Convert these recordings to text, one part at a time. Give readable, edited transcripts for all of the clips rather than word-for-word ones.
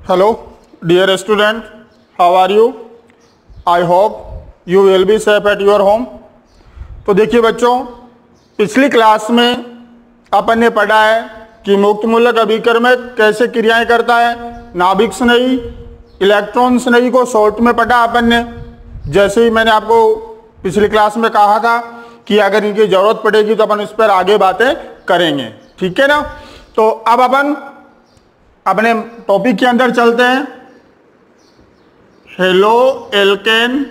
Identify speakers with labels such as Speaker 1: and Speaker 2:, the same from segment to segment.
Speaker 1: Hello, dear student, how are you? I hope you will be safe at your home. तो देखिए बच्चों, पिछली class में अपन ने पढ़ा है कि मुक्त मूलक अभिकर्मक कैसे क्रियाएं करता है। नाभिक स्नेही, इलेक्ट्रॉन स्नेही को शॉर्ट में पढ़ा अपन ने। जैसे ही मैंने आपको पिछली क्लास में कहा था कि अगर इनकी जरूरत पड़ेगी तो अपन इस पर आगे बातें करेंगे, ठीक है ना। तो अब अपन अपने टॉपिक के अंदर चलते हैं। हेलो एल्केन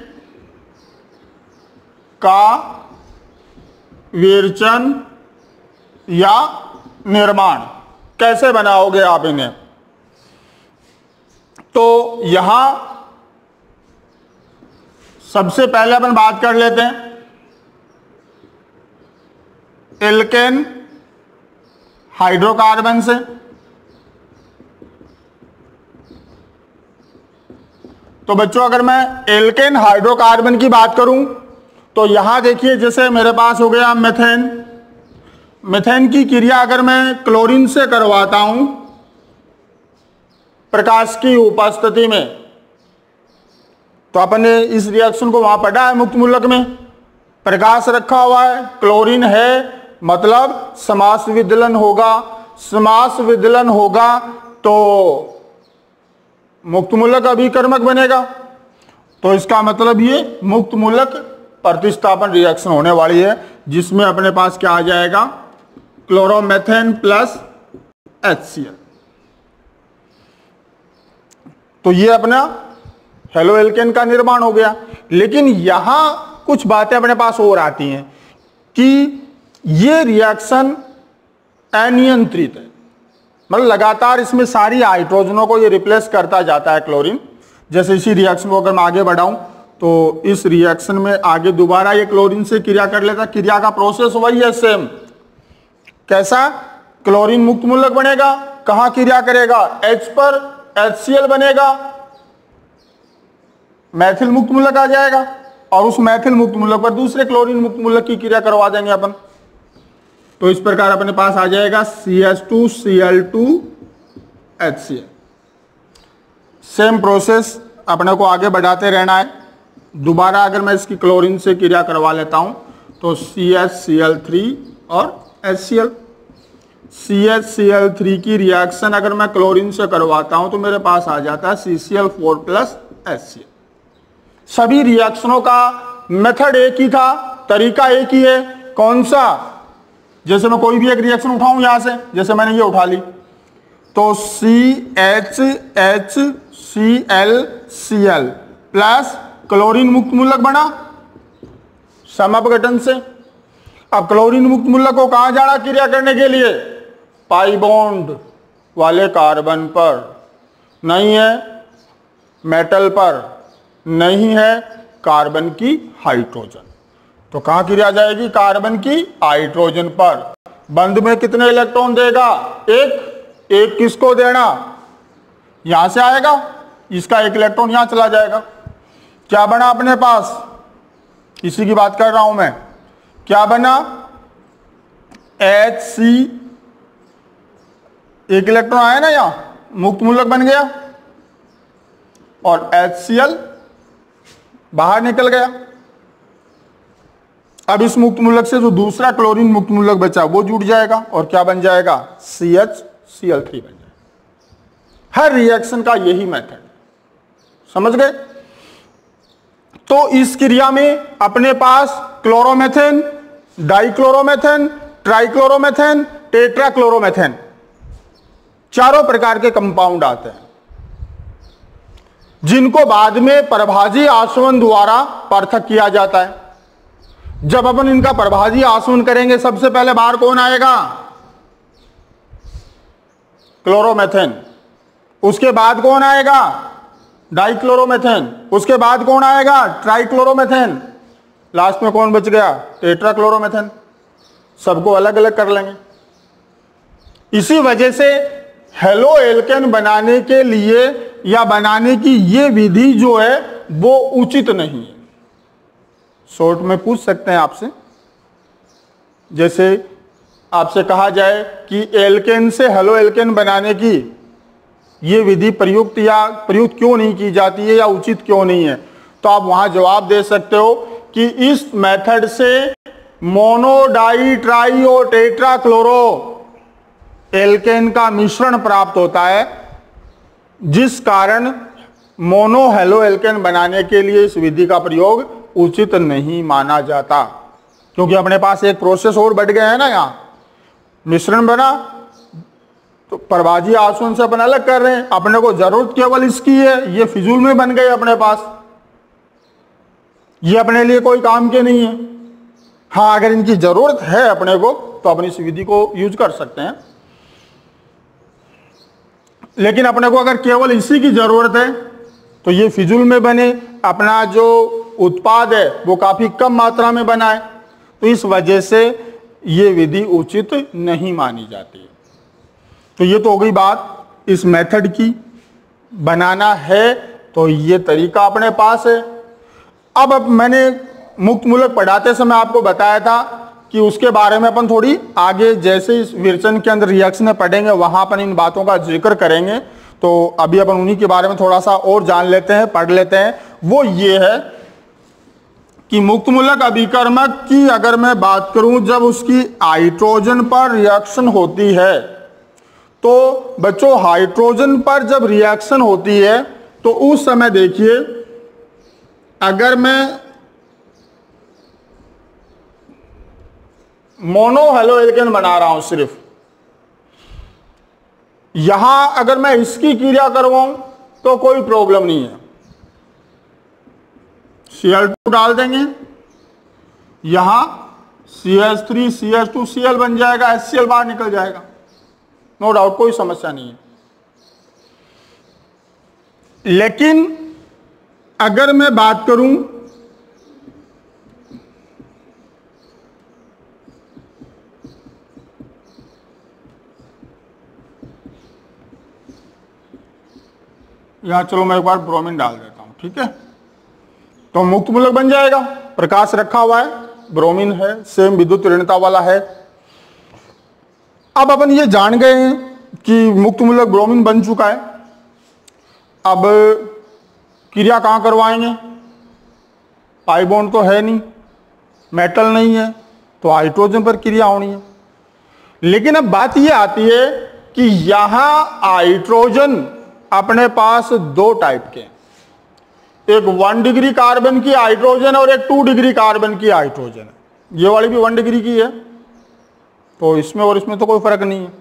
Speaker 1: का विरचन या निर्माण कैसे बनाओगे आप इन्हें। तो यहां सबसे पहले अपन बात कर लेते हैं एल्केन हाइड्रोकार्बन से। तो बच्चों अगर मैं एल्केन हाइड्रोकार्बन की बात करूं तो यहां देखिए, जैसे मेरे पास हो गया मेथेन। मेथेन की क्रिया अगर मैं क्लोरीन से करवाता हूं प्रकाश की उपस्थिति में, तो अपन ने इस रिएक्शन को वहां पढ़ा है मुक्त मूलक में। प्रकाश रखा हुआ है, क्लोरीन है, मतलब समास विदलन होगा। समास विदलन होगा तो मुक्त मूलक अभिकर्मक बनेगा। तो इसका मतलब ये मुक्त मूलक प्रतिस्थापन रिएक्शन होने वाली है, जिसमें अपने पास क्या आ जाएगा, क्लोरोमेथेन प्लस HCl। तो ये अपना हेलो एल्केन का निर्माण हो गया। लेकिन यहां कुछ बातें अपने पास और आती हैं कि ये रिएक्शन अनियंत्रित है, मतलब लगातार इसमें सारी हाइड्रोजनों को ये रिप्लेस करता जाता है क्लोरीन। जैसे इसी रिएक्शन को अगर मैं आगे बढ़ाऊं तो इस रिएक्शन में आगे दोबारा ये क्लोरीन से क्रिया कर लेता। क्रिया का प्रोसेस वही है सेम। कैसा? क्लोरीन मुक्त मूलक बनेगा, कहां क्रिया करेगा, H पर HCl बनेगा, मैथिल मुक्त मूलक आ जाएगा और उस मैथिल मुक्त मूलक पर दूसरे क्लोरीन मुक्त मूलक की क्रिया करवा देंगे अपन। तो इस प्रकार अपने पास आ जाएगा CH2Cl2 HCl। सेम प्रोसेस अपने को आगे बढ़ाते रहना है। दोबारा अगर मैं इसकी क्लोरीन से क्रिया करवा लेता हूं तो CHCl3 और HCl। CHCl3 की रिएक्शन अगर मैं क्लोरीन से करवाता हूं तो मेरे पास आ जाता है CCl4 प्लस HCl। सभी रिएक्शनों का मेथड एक ही था, तरीका एक ही है। कौन सा? जैसे मैं कोई भी एक रिएक्शन उठाऊं यहां से, जैसे मैंने ये उठा ली, तो CHHClCl प्लस क्लोरीन मुक्त मूलक बना समअपघटन से। अब क्लोरीन मुक्त मूलक को कहां जाना क्रिया करने के लिए? पाई बॉन्ड वाले कार्बन पर, नहीं है मेटल पर, नहीं है कार्बन की हाइड्रोजन। तो कहां क्रिया जाएगी? कार्बन की हाइड्रोजन पर। बंध में कितने इलेक्ट्रॉन देगा? एक किसको देना? यहां से आएगा, इसका एक इलेक्ट्रॉन यहां चला जाएगा। क्या बना अपने पास? इसी की बात कर रहा हूं मैं। क्या बना? HC, एक इलेक्ट्रॉन आया ना यहां, मुक्त मूलक बन गया, और HCl बाहर निकल गया। अब इस मुक्त मूलक से जो दूसरा क्लोरीन मुक्त मूलक बचा वो जुड़ जाएगा और क्या बन जाएगा? CHCl3 बन जाएगा। हर रिएक्शन का यही मेथड, समझ गए? तो इस क्रिया में अपने पास क्लोरोमेथेन, डाइक्लोरोमेथेन, ट्राइक्लोरोमेथेन, टेट्राक्लोरोमेथेन, चारों प्रकार के कंपाउंड आते हैं, जिनको बाद में प्रभाजी आसवन द्वारा पृथक किया जाता है। जब अपन इनका प्रभाजी आसवन करेंगे, सबसे पहले बाहर कौन आएगा? क्लोरोमेथेन। उसके बाद कौन आएगा? डाइक्लोरोमेथेन। उसके बाद कौन आएगा? ट्राइक्लोरोमेथेन। लास्ट में कौन बच गया? टेट्राक्लोरोमेथेन। सबको अलग अलग कर लेंगे। इसी वजह से हेलो एल्केन बनाने के लिए या बनाने की ये विधि जो है वो उचित नहीं है। शॉर्ट में पूछ सकते हैं आपसे, जैसे आपसे कहा जाए कि एल्केन से हेलो एल्केन बनाने की ये विधि प्रयुक्त या प्रयुक्त क्यों नहीं की जाती है या उचित क्यों नहीं है, तो आप वहां जवाब दे सकते हो कि इस मेथड से मोनो डाई ट्राई और टेट्रा क्लोरो एल्केन का मिश्रण प्राप्त होता है, जिस कारण मोनो हेलो एल्केन बनाने के लिए इस विधि का प्रयोग उचित नहीं माना जाता। क्योंकि अपने पास एक प्रोसेस और बढ़ गया है ना, यहां मिश्रण बना तो परवाजी आसवन से अपन अलग कर रहे हैं, अपने को जरूरत केवल इसकी है, ये फिजूल में बन गए अपने पास, ये अपने लिए कोई काम के नहीं है। हाँ, अगर इनकी जरूरत है अपने को तो अपनी इस विधि को यूज कर सकते हैं, लेकिन अपने को अगर केवल इसी की जरूरत है तो ये फिजूल में बने, अपना जो उत्पाद है वो काफी कम मात्रा में बना है, तो इस वजह से ये विधि उचित नहीं मानी जाती है। तो ये तो हो गई बात इस मेथड की, बनाना है तो ये तरीका अपने पास है। अब मैंने मुक्त मूलक पढ़ाते समय आपको बताया था कि उसके बारे में अपन थोड़ी आगे जैसे इस विरचन के अंदर रिएक्शन पढ़ेंगे वहां अपन इन बातों का जिक्र करेंगे, तो अभी अपन उन्हीं के बारे में थोड़ा सा और जान लेते हैं, पढ़ लेते हैं। वो ये है कि मुक्त मूलक अभिकर्मक की अगर मैं बात करूं, जब उसकी हाइड्रोजन पर रिएक्शन होती है, तो बच्चों हाइड्रोजन पर जब रिएक्शन होती है तो उस समय देखिए, अगर मैं मोनो हेलो एल्केन बना रहा हूं सिर्फ, यहां अगर मैं इसकी क्रिया करवाऊं तो कोई प्रॉब्लम नहीं है, Cl2 डाल देंगे, यहां CH3 CH2 Cl बन जाएगा, HCl बाहर निकल जाएगा, नो डाउट, कोई समस्या नहीं है। लेकिन अगर मैं बात करूं यहां, चलो मैं एक बार ब्रोमीन डाल देता हूं, ठीक है, तो मुक्त मूलक बन जाएगा, प्रकाश रखा हुआ है, ब्रोमीन है, सेम विद्युत ऋणता वाला है। अब अपन ये जान गए हैं कि मुक्त मूलक ब्रोमीन बन चुका है। अब क्रिया कहां करवाएंगे, पाई बॉन्ड तो है नहीं, मेटल नहीं है, तो हाइड्रोजन पर क्रिया होनी है। लेकिन अब बात ये आती है कि यहां हाइड्रोजन अपने पास दो टाइप के, एक 1 डिग्री कार्बन की हाइड्रोजन और एक 2 डिग्री कार्बन की हाइड्रोजन है। ये वाली भी 1 डिग्री की है, तो इसमें और इसमें तो कोई फर्क नहीं है।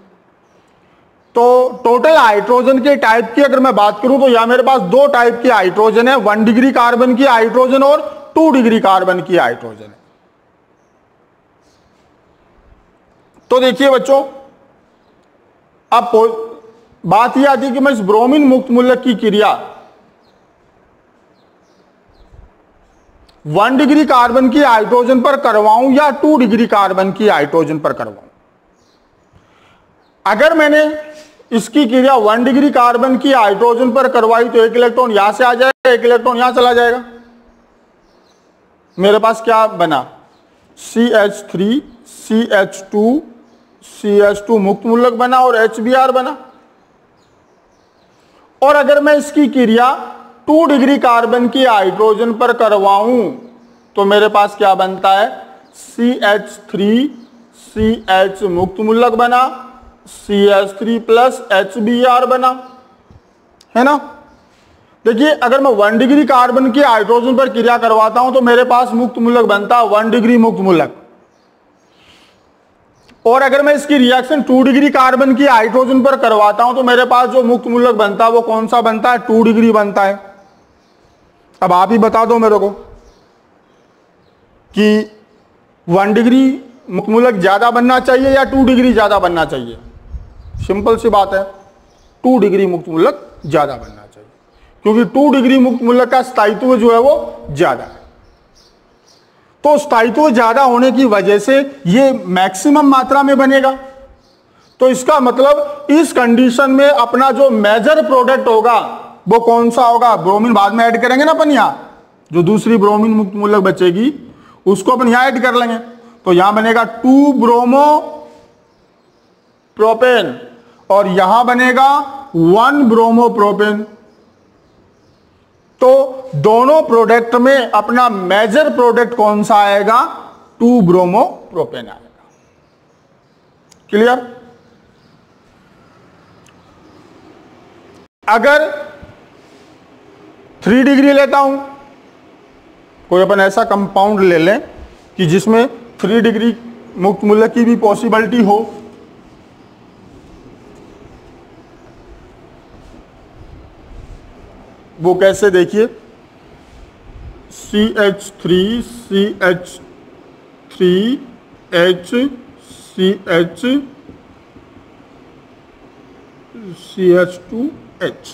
Speaker 1: तो टोटल हाइड्रोजन के टाइप की अगर मैं बात करूं तो यहां मेरे पास दो टाइप की हाइड्रोजन है, 1 डिग्री कार्बन की हाइड्रोजन और 2 डिग्री कार्बन की हाइड्रोजन है। तो देखिए बच्चों, अब बात यह आती है कि मैं इस ब्रोमीन मुक्त मूलक की क्रिया 1 डिग्री कार्बन की हाइड्रोजन पर करवाऊं या 2 डिग्री कार्बन की हाइड्रोजन पर करवाऊं। अगर मैंने इसकी क्रिया 1 डिग्री कार्बन की हाइड्रोजन पर करवाई तो एक इलेक्ट्रॉन यहां से आ जाएगा, एक इलेक्ट्रॉन यहां चला जाएगा, मेरे पास क्या बना, CH3 CH2 CH2 मुक्त मूलक बना और HBr बना। और अगर मैं इसकी क्रिया 2 डिग्री कार्बन की हाइड्रोजन पर करवाऊं तो मेरे पास क्या बनता है, CH3 CH मुक्त मूलक बना, CH3 प्लस HBr बना, है ना। देखिए अगर मैं 1 डिग्री कार्बन की हाइड्रोजन पर क्रिया करवाता हूं तो मेरे पास मुक्त मूलक बनता है 1 डिग्री मुक्त मूलक। और अगर मैं इसकी रिएक्शन 2 डिग्री कार्बन की हाइड्रोजन पर करवाता हूं तो मेरे पास जो मुक्त मूलक बनता है वो कौन सा बनता है, 2 डिग्री बनता है। अब आप ही बता दो मेरे को कि 1 डिग्री मुक्त मूलक ज्यादा बनना चाहिए या 2 डिग्री ज्यादा बनना चाहिए। सिंपल सी बात है, 2 डिग्री मुक्त मूलक ज्यादा बनना चाहिए, क्योंकि 2 डिग्री मुक्त मूलक का स्थायित्व जो है वो ज्यादा है। तो स्थायित्व ज्यादा होने की वजह से ये मैक्सिमम मात्रा में बनेगा। तो इसका मतलब इस कंडीशन में अपना जो मेजर प्रोडक्ट होगा वो कौन सा होगा, ब्रोमीन बाद में ऐड करेंगे ना अपन, यहां जो दूसरी ब्रोमीन मुक्त मूलक बचेगी उसको अपन यहां ऐड कर लेंगे, तो यहां बनेगा 2 ब्रोमो प्रोपेन और यहां बनेगा 1 ब्रोमोप्रोपेन। तो दोनों प्रोडक्ट में अपना मेजर प्रोडक्ट कौन सा आएगा? 2 ब्रोमोप्रोपेन आएगा। क्लियर? अगर 3 डिग्री लेता हूं, कोई अपन ऐसा कंपाउंड ले लें कि जिसमें 3 डिग्री मुक्त मूल्य की भी पॉसिबिलिटी हो, वो कैसे? देखिए, CH3 CH3H CH CH2H,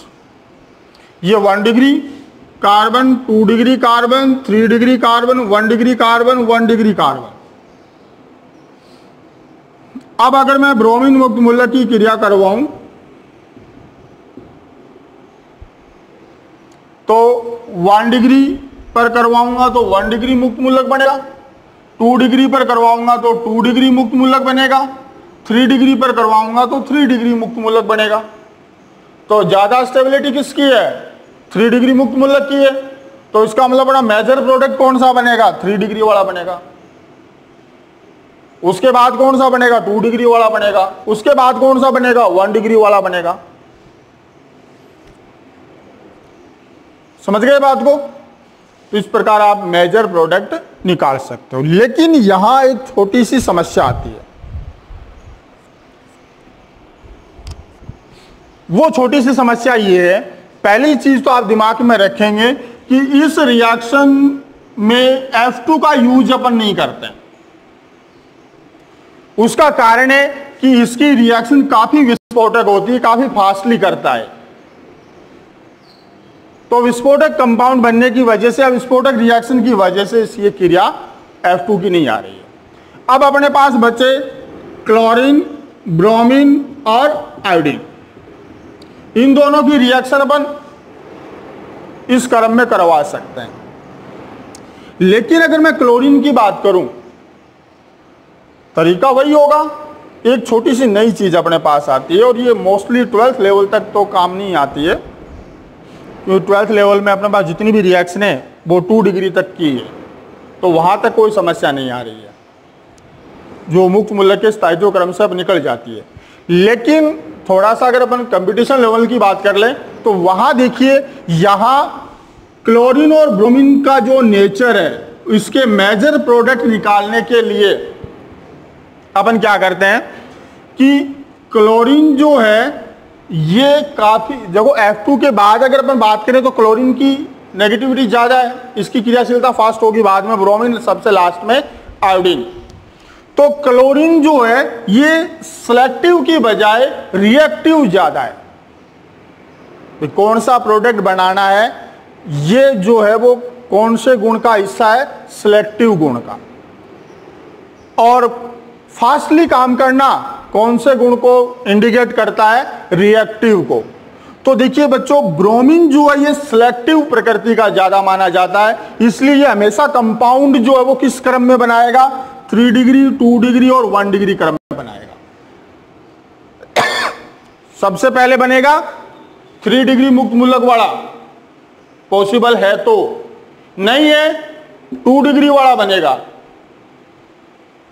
Speaker 1: ये 1 degree carbon, 2 degree carbon, 3 degree carbon, 1 degree carbon, 1 degree carbon. अब अगर मैं ब्रोमीन मुक्त मूल्य की क्रिया करवाऊं तो 1 डिग्री पर करवाऊंगा तो 1 डिग्री मुक्त मूलक बनेगा, 2 डिग्री पर करवाऊंगा तो 2 डिग्री मुक्त मूलक बनेगा, 3 डिग्री पर करवाऊंगा तो 3 डिग्री मुक्त मूलक बनेगा। तो ज्यादा स्टेबिलिटी किसकी है? 3 डिग्री मुक्त मूलक की है। तो इसका मतलब अपना मेजर प्रोडक्ट कौन सा बनेगा? 3 डिग्री वाला बनेगा। उसके बाद कौन सा बनेगा? 2 डिग्री वाला बनेगा। उसके बाद कौन सा बनेगा? 1 डिग्री वाला बनेगा। समझ गए बात को? तो इस प्रकार आप मेजर प्रोडक्ट निकाल सकते हो। लेकिन यहां एक छोटी सी समस्या आती है। वो छोटी सी समस्या ये है, पहली चीज तो आप दिमाग में रखेंगे कि इस रिएक्शन में F2 का यूज अपन नहीं करते। उसका कारण है कि इसकी रिएक्शन काफी विस्फोटक होती है, काफी फास्टली करता है। तो विस्फोटक कंपाउंड बनने की वजह से, अब विस्फोटक रिएक्शन की वजह से ये क्रिया F2 की नहीं आ रही है। अब अपने पास बचे क्लोरीन, ब्रोमीन और आयोडीन। इन दोनों की रिएक्शन अपन इस क्रम में करवा सकते हैं। लेकिन अगर मैं क्लोरीन की बात करूं, तरीका वही होगा। एक छोटी सी नई चीज अपने पास आती है और ये मोस्टली 12th लेवल तक तो काम नहीं आती है, क्योंकि 12th लेवल में अपने पास जितनी भी रिएक्शन है वो 2 डिग्री तक की है, तो वहां तक कोई समस्या नहीं आ रही है, जो मुक्त मूल्य के स्थायित्व क्रम से अब निकल जाती है। लेकिन थोड़ा सा अगर अपन कंपटीशन लेवल की बात कर लें तो वहां देखिए, यहां क्लोरीन और ब्रोमीन का जो नेचर है, इसके मेजर प्रोडक्ट निकालने के लिए अपन क्या करते हैं कि क्लोरीन जो है ये काफी, देखो F2 के बाद अगर अपन बात करें तो क्लोरीन की नेगेटिविटी ज्यादा है, इसकी क्रियाशीलता फास्ट होगी, बाद में ब्रोमीन, सबसे लास्ट में आयोडीन। तो क्लोरीन जो है ये सिलेक्टिव की बजाय रिएक्टिव ज्यादा है। तो कौन सा प्रोडक्ट बनाना है, ये जो है वो कौन से गुण का हिस्सा है? सिलेक्टिव गुण का। और फास्टली काम करना कौन से गुण को इंडिकेट करता है? रिएक्टिव को। तो देखिए बच्चों, ब्रोमीन जो है ये सिलेक्टिव प्रकृति का ज्यादा माना जाता है, इसलिए ये हमेशा कंपाउंड जो है वो किस क्रम में बनाएगा? 3 डिग्री, 2 डिग्री और 1 डिग्री क्रम में बनाएगा। सबसे पहले बनेगा 3 डिग्री मुक्त मूलक वाला, पॉसिबल है तो, नहीं है 2 डिग्री वाला बनेगा।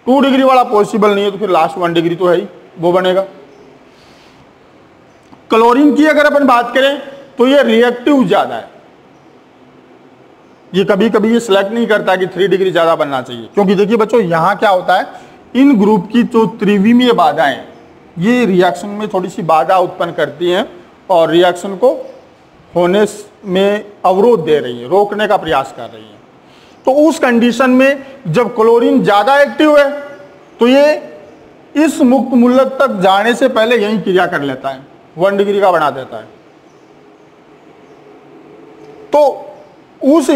Speaker 1: 2 डिग्री वाला पॉसिबल नहीं है तो फिर लास्ट 1 डिग्री तो है ही, वो बनेगा। क्लोरीन की अगर अपन बात करें तो ये रिएक्टिव ज्यादा है, ये कभी कभी ये सिलेक्ट नहीं करता कि 3 डिग्री ज्यादा बनना चाहिए, क्योंकि देखिए बच्चों यहां क्या होता है, इन ग्रुप की जो त्रिविमीय बाधाएं ये रिएक्शन में थोड़ी सी बाधा उत्पन्न करती हैं और रिएक्शन को होने में अवरोध दे रही है, रोकने का प्रयास कर रही है। तो उस कंडीशन में जब क्लोरीन ज्यादा एक्टिव है तो ये इस मुक्त मूलक तक जाने से पहले यही क्रिया कर लेता है, 1 डिग्री का बना देता है। तो उस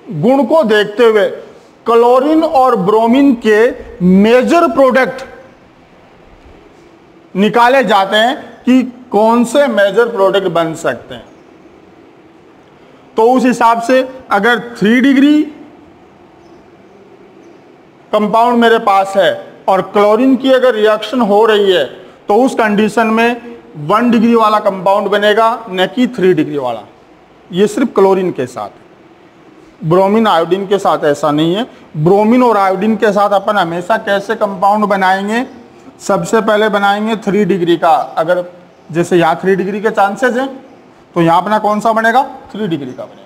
Speaker 1: गुण को देखते हुए क्लोरीन और ब्रोमीन के मेजर प्रोडक्ट निकाले जाते हैं कि कौन से मेजर प्रोडक्ट बन सकते हैं। तो उस हिसाब से अगर 3 डिग्री कंपाउंड मेरे पास है और क्लोरीन की अगर रिएक्शन हो रही है तो उस कंडीशन में 1 डिग्री वाला कंपाउंड बनेगा, न कि 3 डिग्री वाला। ये सिर्फ क्लोरीन के साथ है, ब्रोमीन आयोडीन के साथ ऐसा नहीं है। ब्रोमीन और आयोडीन के साथ अपन हमेशा कैसे कंपाउंड बनाएंगे? सबसे पहले बनाएंगे 3 डिग्री का। अगर जैसे यहाँ 3 डिग्री के चांसेस हैं तो यहाँ अपना कौन सा बनेगा? 3 डिग्री का बनेगा।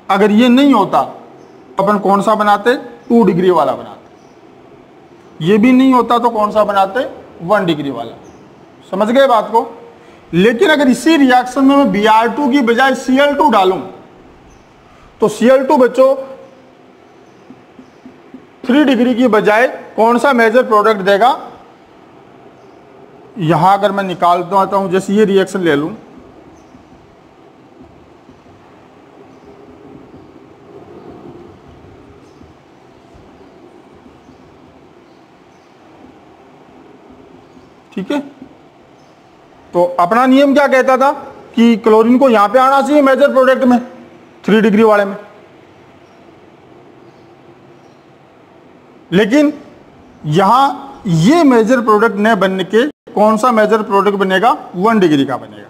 Speaker 1: अगर ये नहीं होता तो अपन कौन सा बनाते? 2 डिग्री वाला बनाते। ये भी नहीं होता तो कौन सा बनाते? 1 डिग्री वाला। समझ गए बात को? लेकिन अगर इसी रिएक्शन में मैं Br2 की बजाय Cl2 डालूं तो Cl2 बच्चों 3 डिग्री की बजाय कौन सा मेजर प्रोडक्ट देगा? यहां अगर मैं निकालता आता हूं, जैसे ये रिएक्शन ले लूं, ठीक है, तो अपना नियम क्या कहता था कि क्लोरीन को यहां पे आना चाहिए मेजर प्रोडक्ट में, 3 डिग्री वाले में। लेकिन यहां ये मेजर प्रोडक्ट न बनने के कौन सा मेजर प्रोडक्ट बनेगा? 1 डिग्री का बनेगा।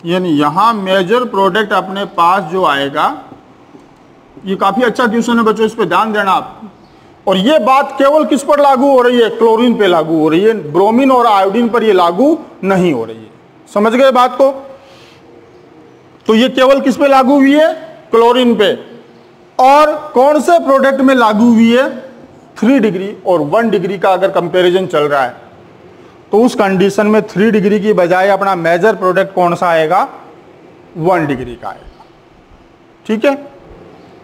Speaker 1: यानी यहां मेजर प्रोडक्ट अपने पास जो आएगा, ये काफी अच्छा क्वेश्चन है बच्चों, इस पे ध्यान देना आप। और ये बात केवल किस पर लागू हो रही है? क्लोरीन पे लागू हो रही है, ब्रोमीन और आयोडीन पर ये लागू नहीं हो रही है। समझ गए बात को? तो ये केवल किस पे लागू हुई है? क्लोरीन पे। और कौन से प्रोडक्ट में लागू हुई है? 3 डिग्री और 1 डिग्री का अगर कंपैरिजन चल रहा है तो उस कंडीशन में 3 डिग्री की बजाय अपना मेजर प्रोडक्ट कौन सा आएगा? 1 डिग्री का आएगा। ठीक है,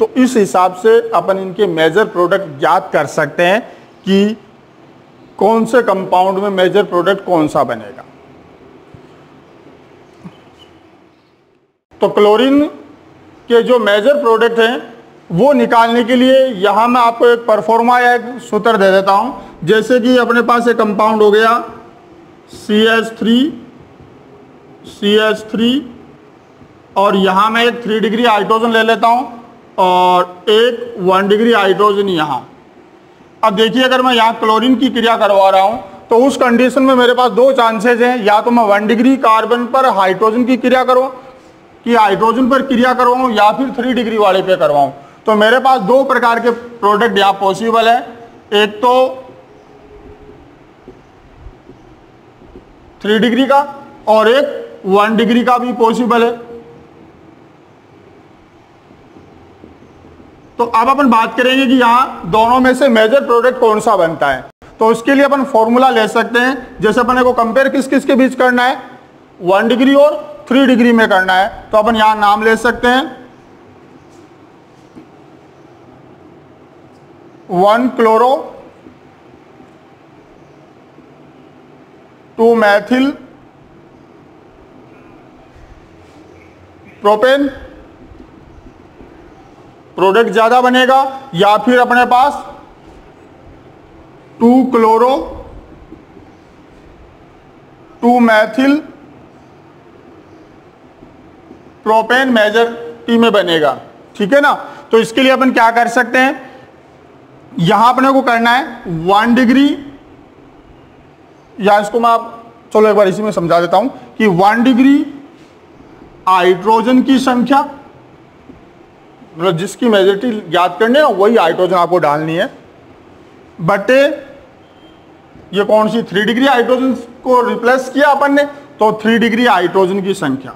Speaker 1: तो इस हिसाब से अपन इनके मेजर प्रोडक्ट ज्ञात कर सकते हैं कि कौन से कंपाउंड में मेजर प्रोडक्ट कौन सा बनेगा। तो क्लोरीन के जो मेजर प्रोडक्ट हैं वो निकालने के लिए यहां मैं आपको एक परफॉर्मा या एक सूत्र दे देता हूं। जैसे कि अपने पास एक कंपाउंड हो गया CH3 और यहां मैं एक 3 डिग्री हाइड्रोजन ले लेता हूं और एक 1 डिग्री हाइड्रोजन यहां। अब देखिए, अगर मैं यहां क्लोरीन की क्रिया करवा रहा हूं तो उस कंडीशन में मेरे पास 2 चांसेस हैं, या तो मैं 1 डिग्री कार्बन पर हाइड्रोजन की क्रिया हाइड्रोजन पर क्रिया करवाऊं या फिर 3 डिग्री वाले पे करवाऊं। तो मेरे पास 2 प्रकार के प्रोडक्ट यहां पॉसिबल है। एक तो 3 डिग्री का और एक 1 डिग्री का भी पॉसिबल है। तो अब अपन बात करेंगे कि यहां दोनों में से मेजर प्रोडक्ट कौन सा बनता है। तो इसके लिए अपन फॉर्मूला ले सकते हैं। जैसे अपन को कंपेयर किस किस के बीच करना है? 1 डिग्री और 3 डिग्री में करना है। तो अपन यहां नाम ले सकते हैं 1 क्लोरो 2 मैथिल प्रोपेन, प्रोडक्ट ज्यादा बनेगा। या फिर अपने पास 2 क्लोरो 2 मैथिल प्रोपेन मेजर में बनेगा। ठीक है ना? तो इसके लिए अपन क्या कर सकते हैं, यहां अपने को करना है 1 डिग्री, या इसको मैं चलो एक बार इसी में समझा देता हूं कि 1 डिग्री हाइड्रोजन की संख्या, मतलब जिसकी मेजॉरिटी ज्ञात करनी है वही हाइड्रोजन आपको डालनी है, बटे ये कौन सी 3 डिग्री हाइड्रोजन को रिप्लेस किया अपन ने, तो 3 डिग्री हाइड्रोजन की संख्या।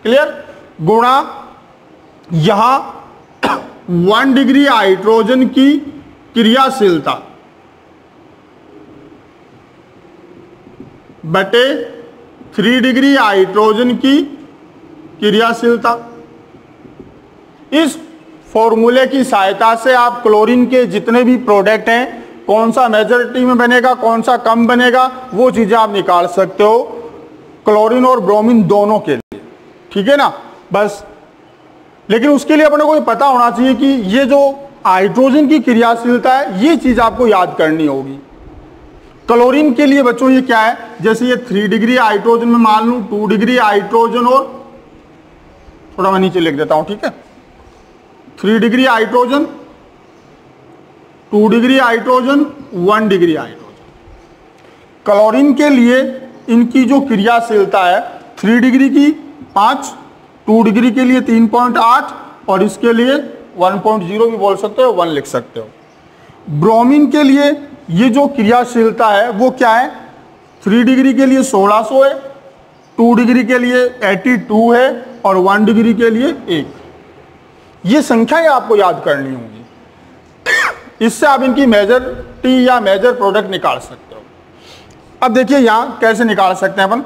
Speaker 1: क्लियर? गुणा यहां 1 डिग्री हाइड्रोजन की क्रियाशीलता बटे 3 डिग्री हाइड्रोजन की क्रियाशीलता। इस फॉर्मूले की सहायता से आप क्लोरीन के जितने भी प्रोडक्ट हैं, कौन सा मेजॉरिटी में बनेगा, कौन सा कम बनेगा, वो चीजें आप निकाल सकते हो क्लोरीन और ब्रोमीन दोनों के लिए। ठीक है ना? बस, लेकिन उसके लिए अपने को ये पता होना चाहिए कि ये जो हाइड्रोजन की क्रियाशीलता है, ये चीज आपको याद करनी होगी। क्लोरीन के लिए बच्चों ये क्या है, जैसे ये 3 डिग्री हाइड्रोजन में मान लूं 2 डिग्री हाइड्रोजन, और थोड़ा मैं नीचे लिख देता हूं, ठीक है, 3 degree hydrogen, 2 degree hydrogen, 1 degree hydrogen. Chlorine के लिए इनकी जो क्रियाशीलता है 3 डिग्री की 5, 2 डिग्री के लिए 3.8 और इसके लिए 1.0 भी बोल सकते हो, 1 लिख सकते हो। ब्रोमीन के लिए ये जो क्रियाशीलता है वो क्या है, 3 डिग्री के लिए 1600 है, 2 डिग्री के लिए 82 है और 1 डिग्री के लिए 1। ये संख्याएं आपको याद करनी होंगी, इससे आप इनकी मेजर टी या मेजर प्रोडक्ट निकाल सकते हो। अब देखिए यहां कैसे निकाल सकते हैं अपन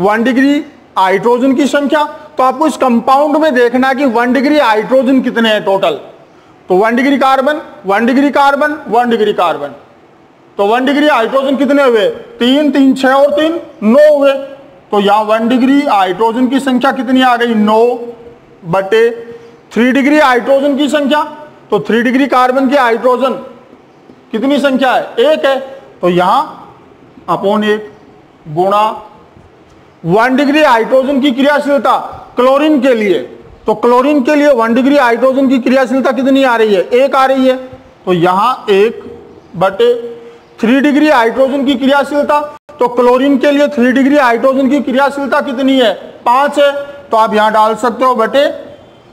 Speaker 1: 1 डिग्री हाइड्रोजन की संख्या। तो आपको इस कंपाउंड में देखना है कि 1 डिग्री हाइड्रोजन कितने हैं टोटल। तो 1 degree carbon, 1 degree carbon, 1 degree carbon, तो 1 डिग्री हाइड्रोजन कितने हुए, 3, 3, 6 और 3 9 हुए। तो यहां 1 डिग्री हाइड्रोजन की संख्या कितनी आ गई, 9 बटे 3 डिग्री हाइड्रोजन की संख्या। तो 3 डिग्री कार्बन की हाइड्रोजन कितनी संख्या है, 1 है, तो यहां अपॉन 1 गुणा 1 डिग्री हाइड्रोजन की क्रियाशीलता क्लोरीन के लिए। तो क्लोरीन के लिए 1 डिग्री हाइड्रोजन की क्रियाशीलता कितनी आ रही है, 1 आ रही है। तो यहां 1 बटे 3 डिग्री हाइड्रोजन की क्रियाशीलता, तो क्लोरीन के लिए 3 डिग्री हाइड्रोजन की क्रियाशीलता कितनी है, 5 है। तो आप यहां डाल सकते हो बटे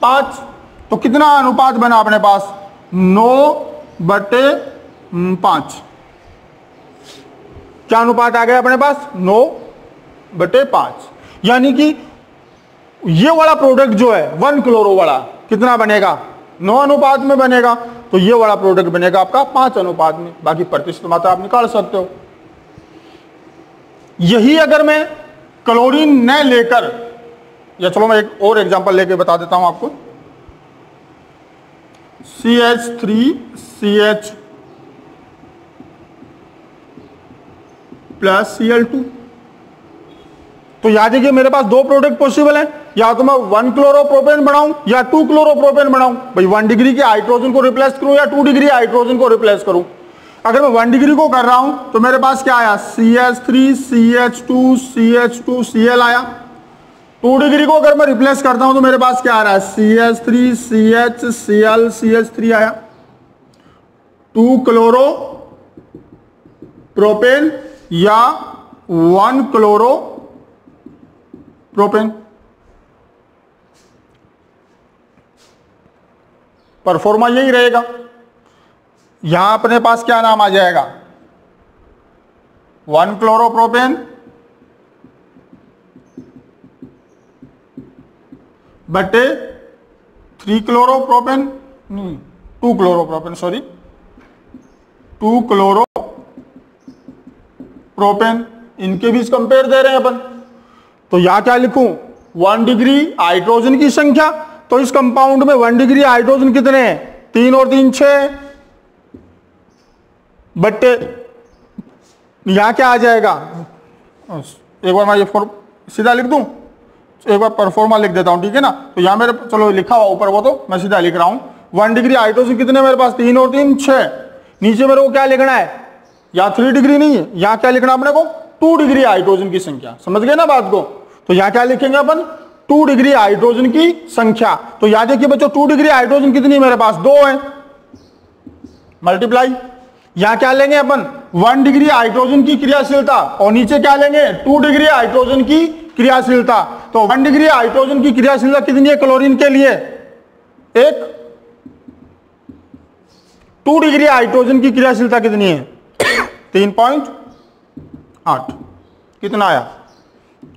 Speaker 1: 5। तो कितना अनुपात बना अपने पास, 9 बटे 5। क्या अनुपात आ गया अपने पास, 9 बटे 5। यानी कि ये वाला प्रोडक्ट जो है 1 क्लोरो वाला कितना बनेगा, 9 अनुपात में बनेगा। तो ये वाला प्रोडक्ट बनेगा आपका 5 अनुपात में। बाकी प्रतिशत मात्रा आप निकाल सकते हो। यही अगर मैं क्लोरीन न लेकर, या चलो मैं एक और एग्जांपल लेके बता देता हूं आपको, CH3CH प्लस Cl2। तो याद देखिए मेरे पास 2 प्रोडक्ट पॉसिबल है, या तो मैं 1 क्लोरोप्रोपेन बनाऊं या 2 क्लोरोप्रोपेन बनाऊं। भाई 1 डिग्री के हाइड्रोजन को रिप्लेस करूं या 2 डिग्री हाइड्रोजन को रिप्लेस करूं। अगर मैं 1 डिग्री को कर रहा हूं तो मेरे पास क्या आया, CH3 CH2 CH2 Cl आया। 2 डिग्री को अगर मैं रिप्लेस करता हूं तो मेरे पास क्या आ रहा है, CH3 CH Cl CH3 आया। 2 क्लोरो प्रोपेन या 1 क्लोरो प्रोपेन। परफॉर्मा यही रहेगा। यहां अपने पास क्या नाम आ जाएगा, 1 क्लोरोप्रोपेन बटे 3 क्लोरोप्रोपेन, नहीं 2 क्लोरोप्रोपेन, सॉरी 2 क्लोरोप्रोपेन। इनके बीच कंपेयर दे रहे हैं अपन। तो यहां क्या लिखूं, 1 डिग्री हाइड्रोजन की संख्या। तो इस कंपाउंड में 1 डिग्री हाइड्रोजन कितने हैं, 3 और 3 6 बटे यहां क्या आ जाएगा, एक बार मैं ये सीधा लिख दूं, एक बार परफॉर्मा लिख देता हूं, ठीक है ना। तो यहां मेरे चलो लिखा हुआ ऊपर, वो तो मैं सीधा लिख रहा हूं। 1 डिग्री हाइड्रोजन कितने मेरे पास, 3 और 3 6। नीचे मेरे को क्या लिखना है, या 3 डिग्री नहीं है, यहां क्या लिखना अपने को, 2 डिग्री हाइड्रोजन की संख्या। समझ गए ना बात को। तो यहां क्या लिखेंगे अपन, 2 डिग्री हाइड्रोजन की संख्या। तो याद देखिए बच्चों 2 डिग्री हाइड्रोजन कितनी है मेरे पास, 2 है, मल्टीप्लाई। यहां क्या लेंगे अपन, 1 डिग्री हाइड्रोजन की क्रियाशीलता और नीचे क्या लेंगे, 2 डिग्री हाइड्रोजन की क्रियाशीलता। तो 1 डिग्री हाइड्रोजन की क्रियाशीलता कितनी है क्लोरीन के लिए, 1। 2 डिग्री हाइड्रोजन की क्रियाशीलता कितनी है, 3.8। कितना आया,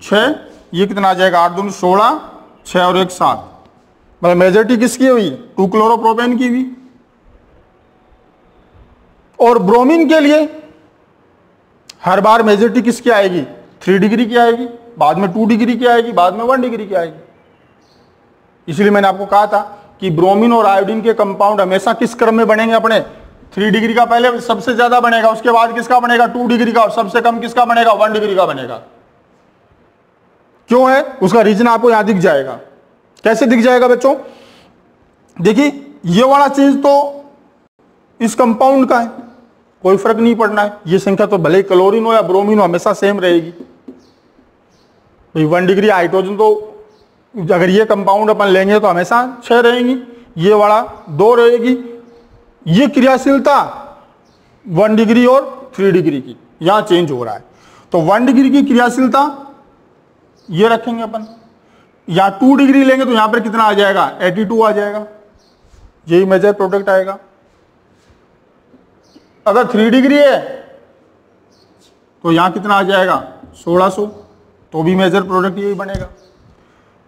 Speaker 1: 6। ये कितना आ जाएगा, 8 दूनी 16, 6 और 1 7। मतलब मेजॉरिटी किसकी हुई, 2 क्लोरोप्रोपेन की भी। और ब्रोमीन के लिए हर बार मेजॉरिटी किसकी आएगी, 3 डिग्री की आएगी, बाद में 2 डिग्री की आएगी, बाद में 1 डिग्री की आएगी। इसलिए मैंने आपको कहा था कि ब्रोमीन और आयोडीन के कंपाउंड हमेशा किस क्रम में बनेंगे अपने, 3 डिग्री का पहले सबसे ज्यादा बनेगा, उसके बाद किसका बनेगा, 2 डिग्री का, और सबसे कम किसका बनेगा, 1 डिग्री का बनेगा। क्यों है, उसका रीजन आपको यहां दिख जाएगा। कैसे दिख जाएगा बच्चों, देखिए ये वाला चीज तो इस कंपाउंड का है, कोई फर्क नहीं पड़ना है। ये संख्या तो भले ही क्लोरीन हो या ब्रोमीन हो हमेशा सेम रहेगी। 1 डिग्री हाइड्रोजन तो अगर ये कंपाउंड अपन लेंगे तो हमेशा 6 रहेंगी, ये वाला 2 रहेगी। ये क्रियाशीलता 1 डिग्री और 3 डिग्री की यहां चेंज हो रहा है, तो 1 डिग्री की क्रियाशीलता ये रखेंगे अपन, या 2 डिग्री लेंगे तो यहां पर कितना आ जाएगा 82 आ जाएगा, यही मेजर प्रोडक्ट आएगा। अगर 3 डिग्री है तो यहां कितना आ जाएगा 1600, तो भी मेजर प्रोडक्ट यही बनेगा।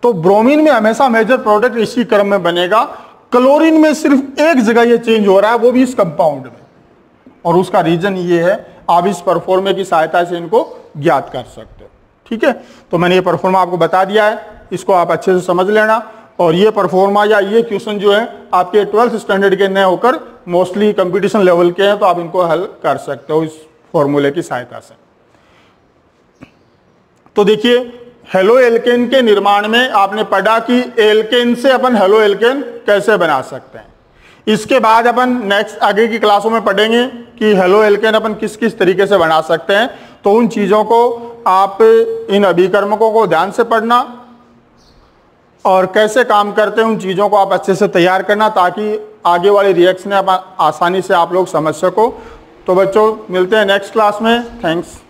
Speaker 1: तो ब्रोमीन में हमेशा मेजर प्रोडक्ट इसी क्रम में बनेगा। क्लोरीन में सिर्फ एक जगह ये चेंज हो रहा है, वो भी इस कंपाउंड में, और उसका रीजन ये है, आप इस परफॉर्मे की सहायता से इनको ज्ञात कर सकते हो। ठीक है, तो मैंने ये परफॉर्मा आपको बता दिया है, इसको आप अच्छे से समझ लेना। और ये परफॉर्मा या ये क्वेश्चन जो है आपके 12th स्टैंडर्ड के नए होकर मोस्टली कंपटीशन लेवल के हैं, तो आप इनको हल कर सकते हो इस फॉर्मूले की सहायता से। तो देखिए, हेलो एल्केन के निर्माण में आपने पढ़ा कि एल्केन से अपन हेलो एल्केन कैसे बना सकते हैं। इसके बाद अपन नेक्स्ट आगे की क्लासों में पढ़ेंगे कि हेलो एल्केन अपन किस किस तरीके से बना सकते हैं। तो उन चीज़ों को आप इन अभिकर्मकों को ध्यान से पढ़ना और कैसे काम करते हैं उन चीज़ों को आप अच्छे से तैयार करना, ताकि आगे वाली रिएक्शन आसानी से आप लोग समझ सको। तो बच्चों, मिलते हैं नेक्स्ट क्लास में। थैंक्स।